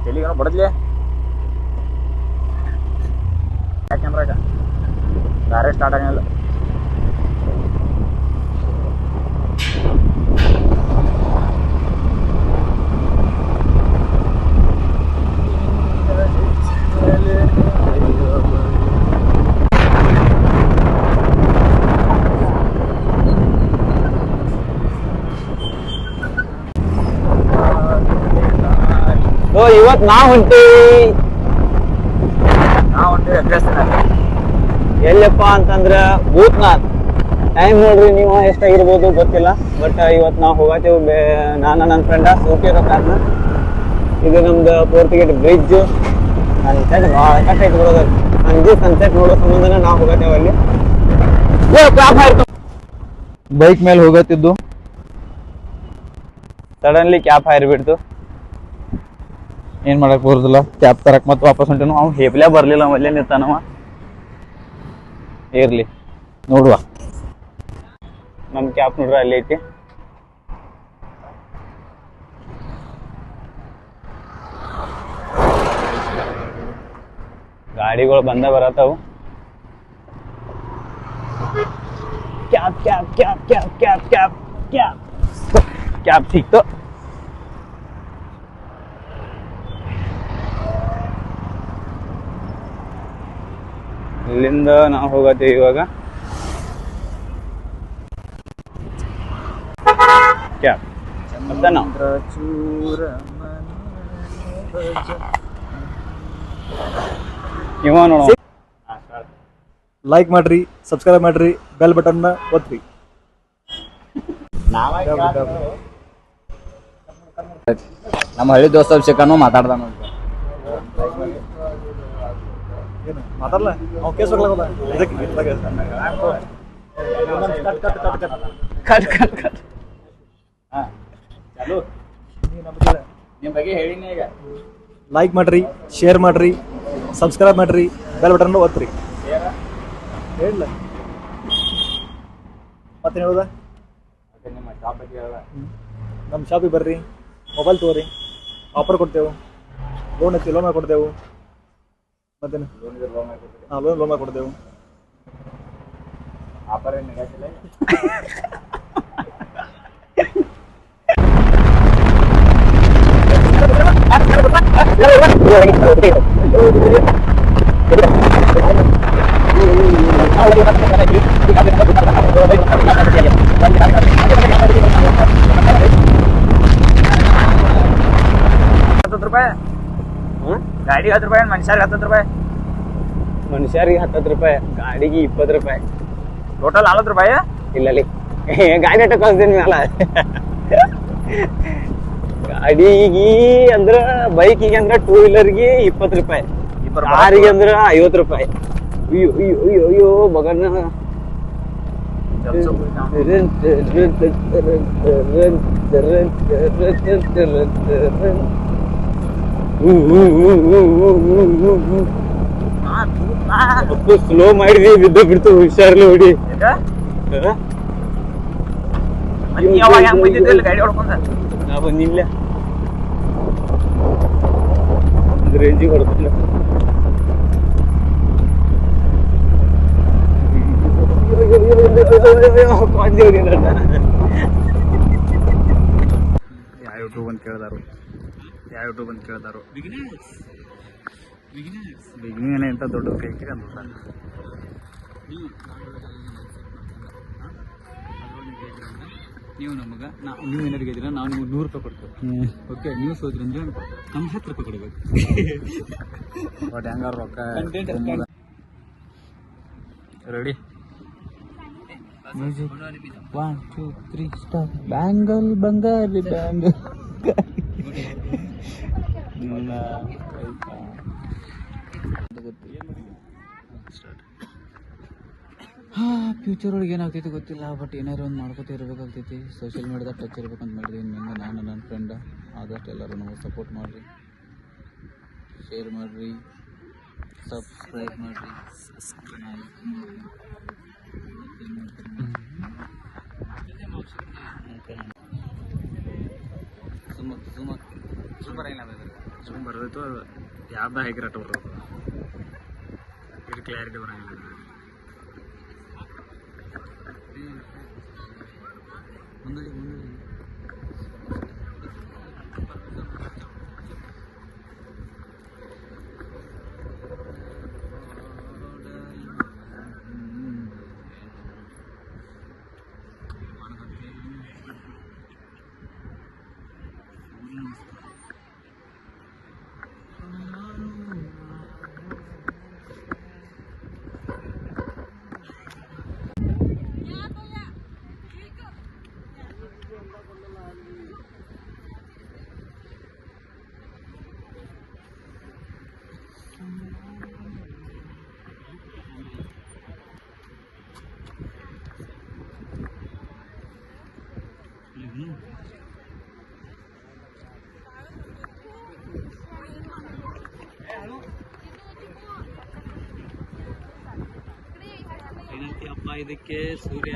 ತೆಲಿಗೇನೋ ಬಡದ್ಲಿ ಕ್ಯಾಮ್ರಾಗ ಗಾರೆ ಸ್ಟಾರ್ಟ್ ಆಗಿಲ್ಲ. ಇವತ್ತು ನಾವು ಹೊಂಟೀವಿ ಎಲ್ಲಪ್ಪ ಅಂತಂದ್ರ ಭೂತ್ನಾಥ್. ಟೈಮ್ ನೋಡ್ರಿ ನೀವು ಎಷ್ಟಾಗಿರ್ಬೋದು ಗೊತ್ತಿಲ್ಲ, ಬಟ್ ಇವತ್ತು ನಾವು ಹೋಗತ್ತೇವೆ. ನಾನು ನನ್ನ ಫ್ರೆಂಡ ಸ್ಕೂಟಿ ಇರೋ ಕಾರಣ. ಇದು ನಮ್ದು ಫೋರ್ತ್ ಗೇಟ್ ಬ್ರಿಡ್ಜ್. ಸನ್ಸೆಟ್ ಭಾಳ ಕಷ್ಟ ಐತೆ ಬರೋದು. ಸಂಜೆ ಸನ್ಸೆಟ್ ನೋಡೋ ಸಂಬಂಧನ ನಾವು ಹೋಗತ್ತೇವೆ ಅಲ್ಲಿ. ಬೈಕ್ ಮೇಲೆ ಹೋಗತ್ತಿದ್ದು ಸಡನ್ಲಿ ಕ್ಯಾಪ್ ಹಾರಿಬಿಡ್ತು. ಏನ್ ಮಾಡಕ್ ಬರುದಿಲ್ಲ. ಕ್ಯಾಪ್ ತರಕ್ ಮತ್ತೆ ವಾಪಸ್ ಹೊಂಟೇನು. ಅವ್ನು ಹೇಪ್ಲೇ ಬರ್ಲಿಲ್ಲ, ಅಲ್ಲೇ ನಿಂತಾನವ. ಇರ್ಲಿ ನೋಡುವ. ನಮ್ ಕ್ಯಾಪ್ ನೋಡ್ರ ಅಲ್ಲಿ ಐತಿ. ಗಾಡಿಗಳು ಬಂದ ಬರತ್ತವು. Cap cap cap cap cap cap cap cap ಸಿಕ್ತು. ಇಲ್ಲಿಂದ ನಾವು ಹೋಗತ್ತೀವಿ ಇವಾಗ. ಕ್ಯಾಪ್ ಮತ್ತೆ ನಾವು ಇವ ನೋಡ. ಲೈಕ್ ಮಾಡ್ರಿ, ಸಬ್ಸ್ಕ್ರೈಬ್ ಮಾಡ್ರಿ, ಬೆಲ್ ಬಟನ್ ಒತ್ತಿ. ನಮ್ಮ ಹಳ್ಳಿ ದೋಸ್ತ ಸಿಕ್ಕನು ಮಾತಾಡ್ದ ಮಾತಾಡಲ್ಲ ಕೇಸ್ ಕಟ್ ಕಟ್ ಕಟ್. ನಿಮ್ ಬಗ್ಗೆ ಹೇಳಿನಿ ಈಗ. ಲೈಕ್ ಮಾಡ್ರಿ, ಶೇರ್ ಮಾಡ್ರಿ, ಸಬ್ಸ್ಕ್ರೈಬ್ ಮಾಡ್ರಿ, ಬೆಲ್ ಬಟನ್ ಒತ್ತಿ. ಹೇಳಿಲ್ಲ ಮತ್ತೆ ಹೇಳುದ. ನಮ್ಮ ಶಾಪಿಗೆ ಬರ್ರಿ, ಮೊಬೈಲ್ ತಗೋರಿ, ಆಫರ್ ಕೊಡ್ತೇವೆ, ಲೋನ್ ಐತಿ ಲೋನ್ ಕೊಡ್ತೇವೆ. ಮತ್ತೇನು ಲೋನ್ ಕೊಡ್ತೇವೆ. ಆಫರ್ ಏನು ನಡೀತಿಲ್ಲ. ಗಾಡಿ 10 ರೂಪಾಯಿ, ಮನುಷ್ಯರಿಗೆ 10 ರೂಪಾಯಿ. ಮನುಷ್ಯರಿಗೆ 10 ರೂಪಾಯಿ, ಗಾಡಿಗೆ 20 ರೂಪಾಯಿ, ಟೋಟಲ್ 40 ರೂಪಾಯಿ. ಇಲ್ಲಲ್ಲಿ ಗಾಡಿ ಅಟ್ಟ ಕಳ್ಸ್ತೀನಿ ಮ್ಯಾಲ. ಗಾಡಿಗೆ ಅಂದ್ರ ಬೈಕಿಗೆ ಅಂದ್ರ 2 ವೀಲರ್ಗೆ 20 ರೂಪಾಯಿ, ಕಾರಿಗೆ ಅಂದ್ರ 50 ರೂಪಾಯಿ. ಅಯ್ಯೋ ಅಯ್ಯೋ ಅಯ್ಯೋ ಅಯ್ಯೋ ಮಗನ. ಸ್ಲೋ ಮಾಡಿದ್ವಿ, ಬಿದ್ದು ಬಿಡ್ತು. ಹುಷಾರ್ಲಿ ಹೊಡಿ. ಗಾಡಿ ಹೊಡ್ಕೊಂಡ ನಾ ಬಂದಿಲ್ಲ, ರೇಂಜಿಗೆ ಹೊಡ್ತಿಲ್ಲ. ಯಾವ ಯೂಟ್ಯೂಬ್ ಅಂತ ಕೇಳ್ದಾರು, ಬಿಗಿನಿಂಗ್ ಎಂತ ದೊಡ್ಡ ಕೈಕಿರಿ ಅಂತ. ನೀವು ನಮಗೆ ನೀವು ಏನಾರು ಗೆದ್ದಿರ ನಾವು ನಿಮ್ಗೆ 100 ರೂಪಾಯಿ ಕೊಡ್ತೇವೆ. ಓಕೆ, ನೀವು ಸೋದ್ರಿ ಅಂದ್ರೆ ನಮ್ಗೆ 10 ರೂಪಾಯಿ ಕೊಡಬೇಕು. ಬಟ್ ಹೆಂಗಾರ ರೊಕ್ಕ ರೆಡಿ. Music 1 2 3 start. ಬ್ಯಾಂಗಲ್ ಬಂಗಾರಿ ಬ್ಯಾಂಗಲ್. ಫ್ಯೂಚರ್ ಒಳಗೆ ಏನಾಗ್ತೈತಿ ಗೊತ್ತಿಲ್ಲ, ಬಟ್ ಏನಾರು ಒಂದು ಮಾಡ್ಕೊತ ಇರಬೇಕಾಗ್ತೈತಿ. ಸೋಷಿಯಲ್ ಮೀಡಿಯಾದಾಗ ಟಚ್ ಇರ್ಬೇಕಂತ ಮಾಡಿದ್ವಿ. ಇನ್ನು ನಾನು ನನ್ನ ಫ್ರೆಂಡ್ ಆದಷ್ಟು ಎಲ್ಲರೂ ನಮಗೆ ಸಪೋರ್ಟ್ ಮಾಡಿರಿ, ಶೇರ್ ಮಾಡಿರಿ, ಸಬ್ಸ್ಕ್ರೈಬ್ ಮಾಡಿರಿ. ಸೂಪರ್ ಆಗಿಲ್ಲ. ಸುಮ್ಮನೆ ಬರ್ತೈತೋ ಯಾವ್ದು ಹೇಗಿರಟ್ಟು ಬರೋದು ಇದು ಕ್ಲಾರಿಟಿ ಬರೋಂಗಿಲ್ಲ ಮುಂದೆ ಏನಂತೀಯಪ್ಪ ಇದಕ್ಕೆ ಸೂರ್ಯ